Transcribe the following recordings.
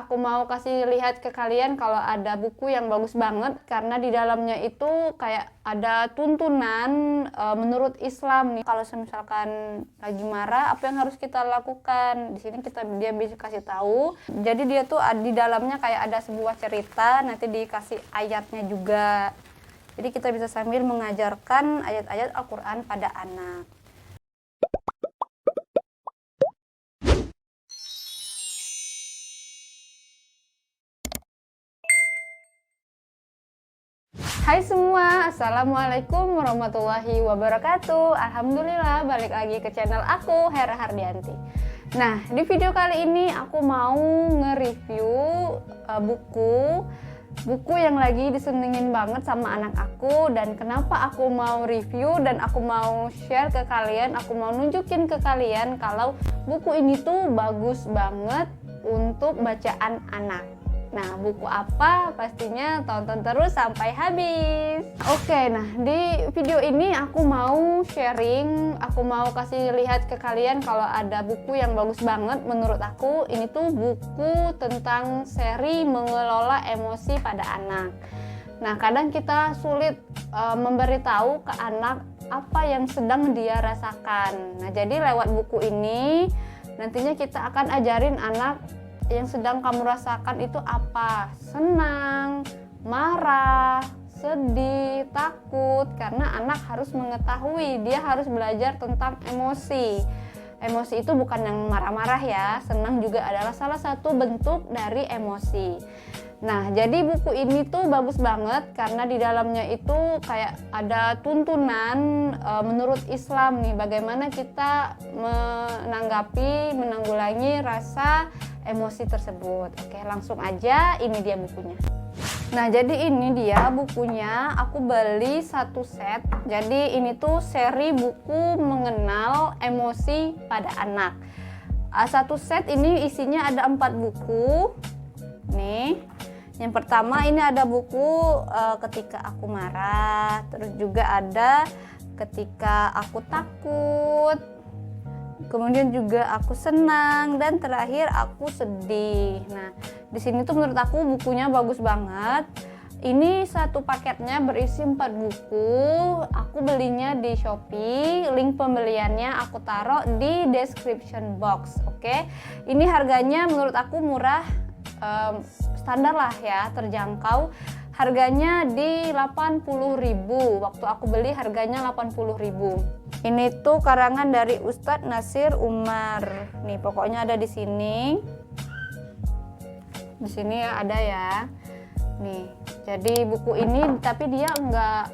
aku mau kasih lihat ke kalian kalau ada buku yang bagus banget karena di dalamnya itu kayak ada tuntunan menurut Islam nih. Kalau misalkan lagi marah, apa yang harus kita lakukan? Di sini dia bisa kasih tahu. Jadi dia tuh di dalamnya kayak ada sebuah cerita, nanti dikasih ayatnya juga. Jadi kita bisa sambil mengajarkan ayat-ayat Al-Quran pada anak. Hai semua, Assalamualaikum warahmatullahi wabarakatuh. Alhamdulillah, balik lagi ke channel aku, Hera Hardianti. Nah, di video kali ini aku mau nge-review buku yang lagi disenengin banget sama anak aku. Dan kenapa aku mau review dan aku mau share ke kalian, aku mau nunjukin ke kalian kalau buku ini tuh bagus banget untuk bacaan anak. Nah, buku apa? Pastinya tonton terus sampai habis. Oke, nah di video ini aku mau sharing, aku mau kasih lihat ke kalian kalau ada buku yang bagus banget menurut aku. Ini tuh buku tentang seri mengelola emosi pada anak. Nah, kadang kita sulit memberitahu ke anak apa yang sedang dia rasakan. Nah, jadi lewat buku ini nantinya kita akan ajarin anak yang sedang kamu rasakan itu apa, senang, marah, sedih, takut, karena anak harus mengetahui, dia harus belajar tentang emosi. Emosi itu bukan yang marah-marah ya, senang juga adalah salah satu bentuk dari emosi. Nah, jadi buku ini tuh bagus banget karena di dalamnya itu kayak ada tuntunan menurut Islam nih, bagaimana kita menanggulangi rasa emosi tersebut. Oke, langsung aja, ini dia bukunya. Nah, jadi ini dia bukunya, aku beli satu set. Jadi ini tuh seri buku mengenal emosi pada anak. Satu set ini isinya ada 4 buku. Nih, yang pertama ini ada buku ketika aku marah, terus juga ada ketika aku takut, kemudian juga aku senang, dan terakhir aku sedih. Nah, di sini tuh menurut aku bukunya bagus banget. Ini satu paketnya berisi 4 buku. Aku belinya di Shopee. Link pembeliannya aku taruh di description box. Oke. Ini harganya menurut aku murah, standar lah ya, terjangkau. Harganya di 80.000. Waktu aku beli harganya 80.000. Ini tuh karangan dari Ustadz Nasir Umar. Nih, pokoknya ada di sini. Di sini ya ada ya. Nih, jadi buku ini tapi dia enggak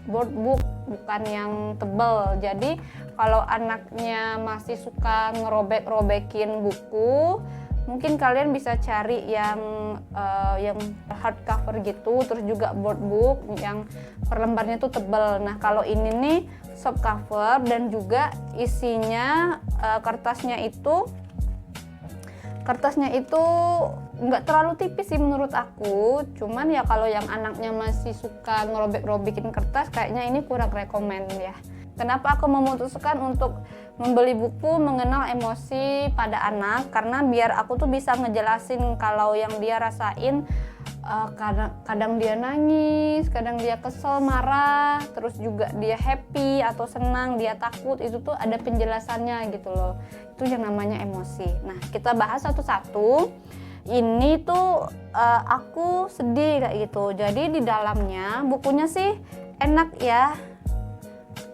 board book, bukan yang tebel. Jadi kalau anaknya masih suka ngerobek-robekin buku, mungkin kalian bisa cari yang hardcover gitu, terus juga board book yang per lembarnya tuh tebal. Nah, kalau ini nih soft cover dan juga isinya kertasnya itu nggak terlalu tipis sih menurut aku. Cuman ya kalau yang anaknya masih suka ngerobek-robekin kertas, kayaknya ini kurang rekomen ya. Kenapa aku memutuskan untuk membeli buku mengenal emosi pada anak? Karena biar aku tuh bisa ngejelasin kalau yang dia rasain, kadang dia nangis, kadang dia kesel, marah, terus juga dia happy atau senang, dia takut, itu tuh ada penjelasannya gitu loh. Itu yang namanya emosi. Nah, kita bahas satu-satu. Ini tuh aku sedih kayak gitu. Jadi di dalamnya bukunya sih enak ya,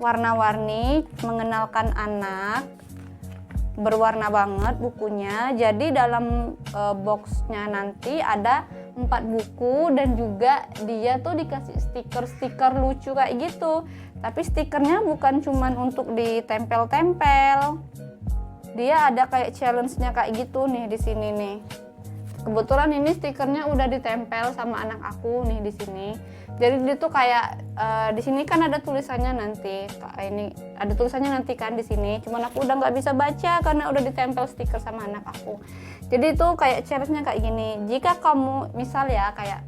warna-warni, mengenalkan anak, berwarna banget bukunya. Jadi dalam boxnya nanti ada 4 buku dan juga dia tuh dikasih stiker-stiker lucu kayak gitu. Tapi stikernya bukan cuman untuk ditempel-tempel, dia ada kayak challenge-nya kayak gitu nih di sini nih. Kebetulan ini stikernya udah ditempel sama anak aku nih di sini. Jadi dia tuh kayak di sini kan ada tulisannya nanti. Ini ada tulisannya nanti kan di sini. Cuman aku udah nggak bisa baca karena udah ditempel stiker sama anak aku. Jadi itu kayak challenge-nya kayak gini. Jika kamu misal ya kayak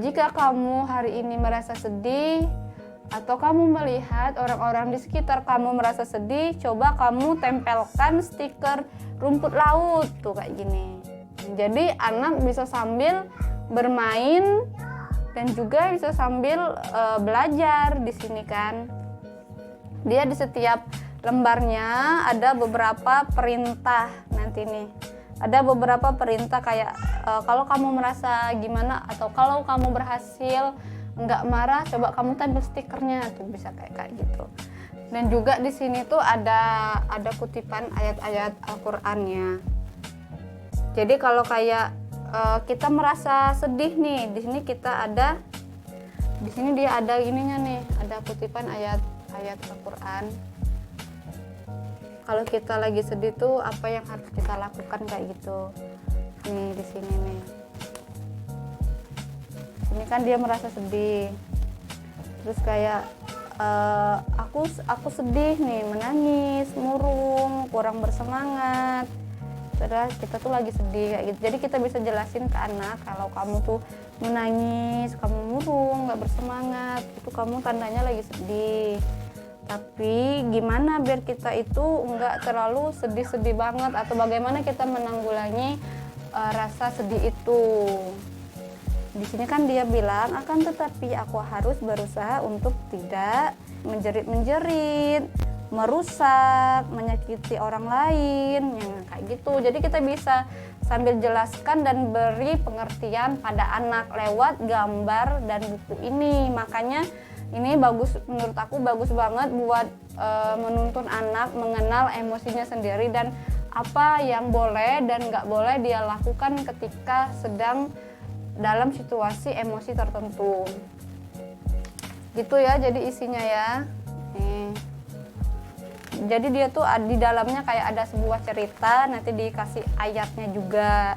jika kamu hari ini merasa sedih atau kamu melihat orang-orang di sekitar kamu merasa sedih, coba kamu tempelkan stiker rumput laut tuh kayak gini. Jadi anak bisa sambil bermain dan juga bisa sambil belajar di sini kan. Dia di setiap lembarnya ada beberapa perintah nanti nih. Ada beberapa perintah kayak kalau kamu merasa gimana atau kalau kamu berhasil nggak marah, coba kamu tampil stikernya tuh, bisa kayak gitu. Dan juga di sini tuh ada kutipan ayat-ayat Al-Qur'annya. Jadi kalau kayak kita merasa sedih nih, di sini dia ada ininya nih, ada kutipan ayat-ayat Al-Qur'an. Kalau kita lagi sedih tuh apa yang harus kita lakukan kayak gitu. Nih di sini nih. Ini kan dia merasa sedih. Terus kayak aku sedih nih, menangis, murung, kurang bersemangat. Terus kita tuh lagi sedih kayak gitu. Jadi kita bisa jelasin ke anak kalau kamu tuh menangis, kamu murung, nggak bersemangat, itu kamu tandanya lagi sedih. Tapi gimana biar kita itu nggak terlalu sedih-sedih banget, atau bagaimana kita menanggulangi rasa sedih itu. Di sini kan dia bilang, akan tetapi aku harus berusaha untuk tidak menjerit-menjerit, merusak, menyakiti orang lain, yang kayak gitu. Jadi kita bisa sambil jelaskan dan beri pengertian pada anak lewat gambar dan buku ini. Makanya ini bagus, menurut aku bagus banget buat menuntun anak mengenal emosinya sendiri dan apa yang boleh dan nggak boleh dia lakukan ketika sedang dalam situasi emosi tertentu. Gitu ya, jadi isinya ya. Nih. Jadi dia tuh di dalamnya kayak ada sebuah cerita, nanti dikasih ayatnya juga.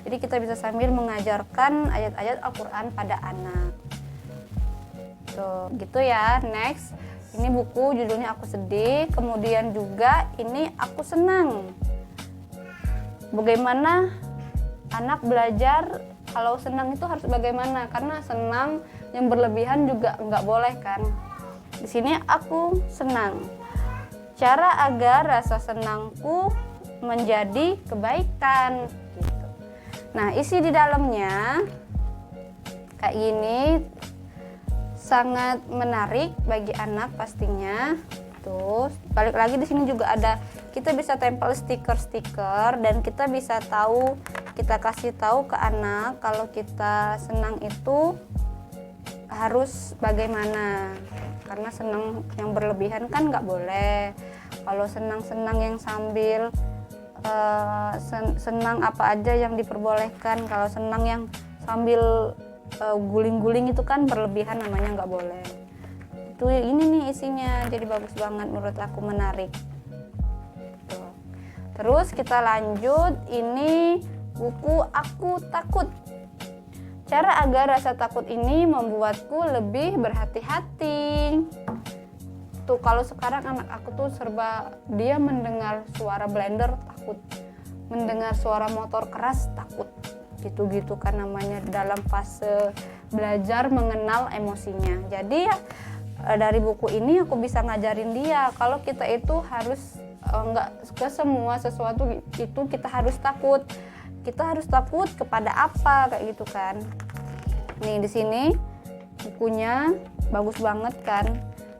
Jadi kita bisa sambil mengajarkan ayat-ayat Al-Qur'an pada anak. Tuh, gitu ya. Next, ini buku judulnya Aku Sedih. Kemudian juga ini Aku Senang. Bagaimana anak belajar kalau senang itu harus bagaimana? Karena senang yang berlebihan juga nggak boleh kan. Di sini aku senang. Cara agar rasa senangku menjadi kebaikan. Gitu. Nah, isi di dalamnya kayak gini. Sangat menarik bagi anak pastinya. Terus balik lagi di sini juga ada, kita bisa tempel stiker-stiker dan kita bisa tahu, kita kasih tahu ke anak kalau kita senang itu harus bagaimana. Karena senang yang berlebihan kan nggak boleh. Kalau senang-senang yang sambil senang apa aja yang diperbolehkan. Kalau senang yang sambil guling-guling itu kan berlebihan, namanya nggak boleh. Itu ini nih isinya, jadi bagus banget menurut aku, menarik. Tuh. Terus kita lanjut, ini buku Aku Takut. Cara agar rasa takut ini membuatku lebih berhati-hati. Tuh kalau sekarang anak aku tuh serba, dia mendengar suara blender takut, mendengar suara motor keras takut. Gitu-gitu kan namanya dalam fase belajar mengenal emosinya. Jadi ya dari buku ini aku bisa ngajarin dia kalau kita itu harus nggak ke semua sesuatu itu kita harus takut. Kita harus takut kepada apa kayak gitu kan. Nih di sini bukunya bagus banget kan.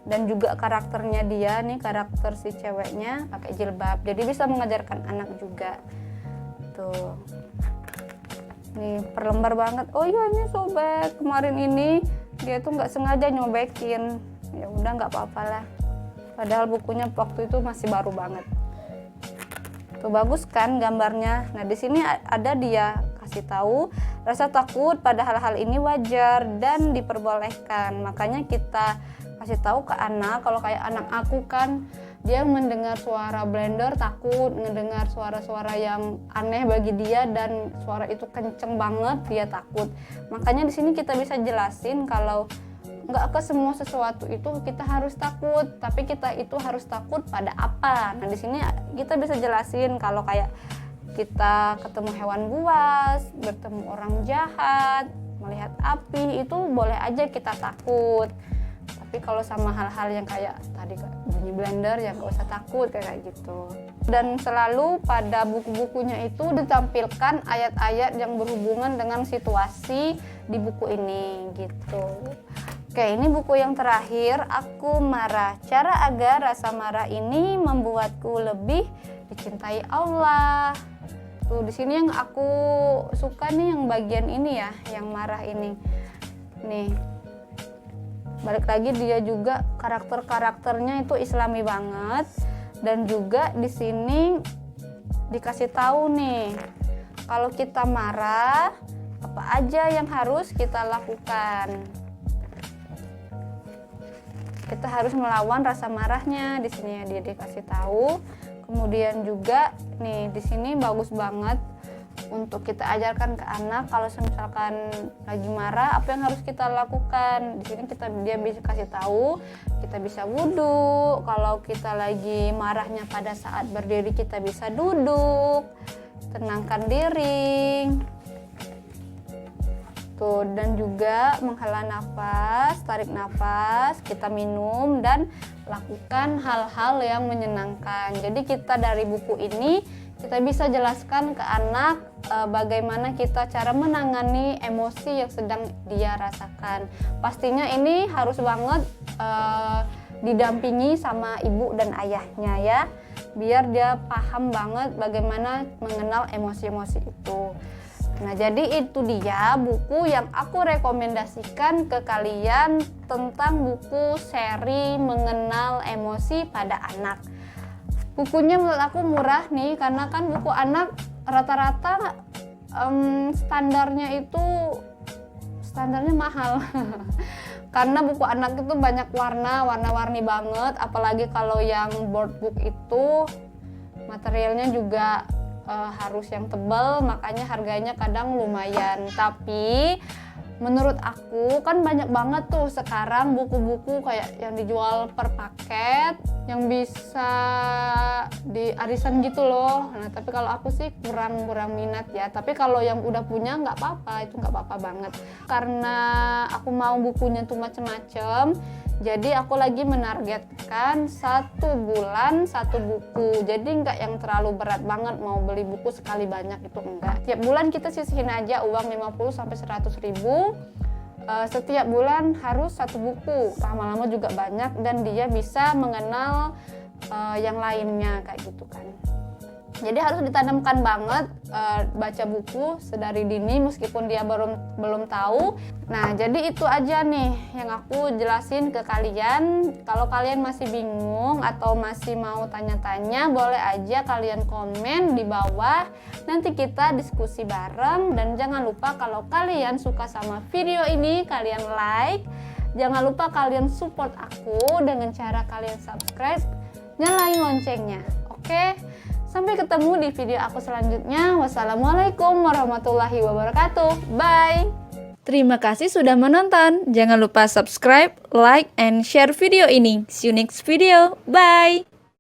Dan juga karakternya dia nih, karakter si ceweknya pakai jilbab. Jadi bisa mengajarkan anak juga. Tuh. Nih per lembar banget. Oh iya nih sobat, kemarin ini dia tuh nggak sengaja nyobekin. Ya udah nggak apa-apa lah. Padahal bukunya waktu itu masih baru banget. Tuh bagus kan gambarnya. Nah di sini ada dia kasih tahu rasa takut pada hal-hal ini wajar dan diperbolehkan. Makanya kita kasih tahu ke anak, kalau kayak anak aku kan dia mendengar suara blender takut, mendengar suara-suara yang aneh bagi dia dan suara itu kenceng banget, dia takut. Makanya di sini kita bisa jelasin kalau nggak ke semua sesuatu itu kita harus takut, tapi kita itu harus takut pada apa. Nah di sini kita bisa jelasin kalau kayak kita ketemu hewan buas, bertemu orang jahat, melihat api, itu boleh aja kita takut. Tapi kalau sama hal-hal yang kayak tadi bunyi blender ya nggak usah takut kayak gitu. Dan selalu pada buku-bukunya itu ditampilkan ayat-ayat yang berhubungan dengan situasi di buku ini gitu. Oke, ini buku yang terakhir, Aku Marah. Cara agar rasa marah ini membuatku lebih dicintai Allah. Tuh di sini yang aku suka nih yang bagian ini ya, yang marah ini. Nih. Balik lagi dia juga karakter-karakternya itu Islami banget. Dan juga di sini dikasih tahu nih, kalau kita marah, apa aja yang harus kita lakukan. Kita harus melawan rasa marahnya. Di sini dia dikasih tahu. Kemudian juga nih di sini bagus banget untuk kita ajarkan ke anak kalau misalkan lagi marah apa yang harus kita lakukan. Di sini dia bisa kasih tahu, kita bisa wudhu. Kalau kita lagi marahnya pada saat berdiri kita bisa duduk, tenangkan diri. Tuh, dan juga menghela nafas, tarik nafas, kita minum dan lakukan hal-hal yang menyenangkan. Jadi kita dari buku ini kita bisa jelaskan ke anak bagaimana kita cara menangani emosi yang sedang dia rasakan. Pastinya ini harus banget didampingi sama ibu dan ayahnya ya, biar dia paham banget bagaimana mengenal emosi-emosi itu. Nah, jadi itu dia buku yang aku rekomendasikan ke kalian tentang buku seri Mengenal Emosi pada Anak. Bukunya menurut aku murah nih, karena kan buku anak rata-rata standarnya mahal. Karena buku anak itu banyak warna-warni banget, apalagi kalau yang board book itu materialnya juga harus yang tebal, makanya harganya kadang lumayan. Tapi menurut aku kan banyak banget tuh sekarang buku-buku kayak yang dijual per paket yang bisa di arisan gitu loh. Nah, tapi kalau aku sih kurang minat ya. Tapi kalau yang udah punya nggak apa-apa, itu nggak apa-apa banget. Karena aku mau bukunya tuh macem-macem, jadi aku lagi menargetkan 1 bulan 1 buku. Jadi nggak yang terlalu berat banget mau beli buku sekali banyak, itu enggak. Tiap bulan kita sisihin aja uang 50-100 ribu. Setiap bulan harus 1 buku, lama-lama juga banyak dan dia bisa mengenal yang lainnya kayak gitu kan. Jadi harus ditanamkan banget baca buku sedari dini meskipun dia belum tahu. Nah, jadi itu aja nih yang aku jelasin ke kalian. Kalau kalian masih bingung atau masih mau tanya-tanya, boleh aja kalian komen di bawah. Nanti kita diskusi bareng, dan jangan lupa kalau kalian suka sama video ini, kalian like. Jangan lupa kalian support aku dengan cara kalian subscribe, nyalain loncengnya. Oke? Sampai ketemu di video aku selanjutnya. Wassalamualaikum warahmatullahi wabarakatuh. Bye. Terima kasih sudah menonton. Jangan lupa subscribe, like, and share video ini. See you next video. Bye.